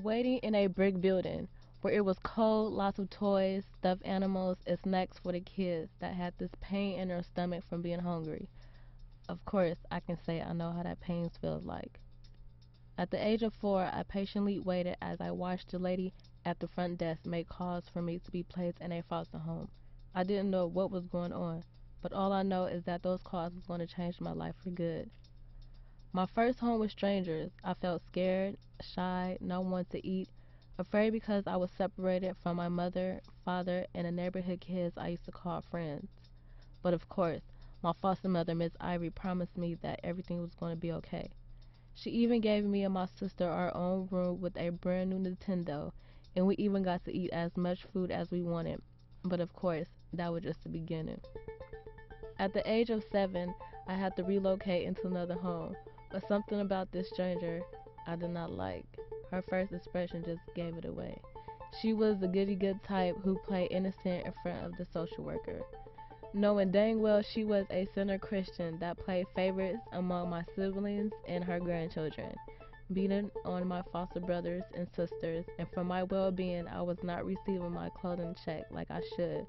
Waiting in a brick building where it was cold, lots of toys, stuffed animals, and snacks for the kids that had this pain in their stomach from being hungry. Of course, I can say I know how that pain feels like. At the age of 4, I patiently waited as I watched the lady at the front desk make calls for me to be placed in a foster home. I didn't know what was going on, but all I know is that those calls was going to change my life for good. My first home with strangers, I felt scared, shy, not want to eat, afraid because I was separated from my mother, father, and the neighborhood kids I used to call friends. But of course, my foster mother, Miss Ivy, promised me that everything was going to be okay. She even gave me and my sister our own room with a brand new Nintendo, and we even got to eat as much food as we wanted. But of course, that was just the beginning. At the age of 7, I had to relocate into another home, but something about this stranger I did not like. Her first expression just gave it away. She was the goody good type who played innocent in front of the social worker, knowing dang well she was a sinner Christian that played favorites among my siblings and her grandchildren, beating on my foster brothers and sisters, and for my well-being I was not receiving my clothing check like I should.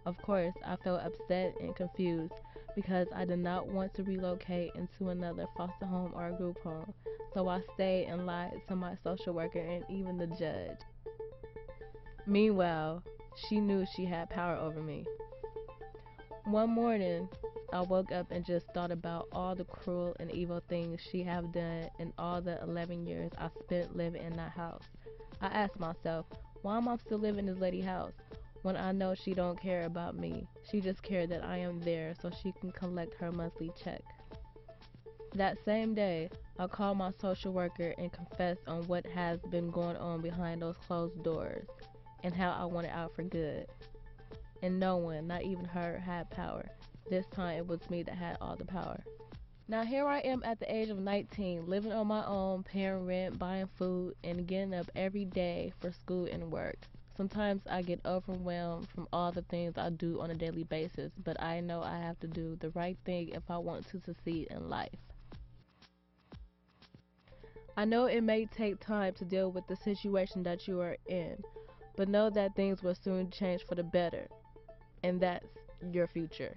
Of course, I felt upset and confused because I did not want to relocate into another foster home or group home, so I stayed and lied to my social worker and even the judge. Meanwhile, she knew she had power over me. One morning, I woke up and just thought about all the cruel and evil things she have done in all the 11 years I spent living in that house. I asked myself, why am I still living in this lady house when I know she don't care about me? She just cared that I am there so she can collect her monthly check. That same day, I called my social worker and confessed on what has been going on behind those closed doors and how I wanted out for good. And no one, not even her, had power. This time it was me that had all the power. Now here I am at the age of 19, living on my own, paying rent, buying food, and getting up every day for school and work. Sometimes I get overwhelmed from all the things I do on a daily basis, but I know I have to do the right thing if I want to succeed in life. I know it may take time to deal with the situation that you are in, but know that things will soon change for the better, and that's your future.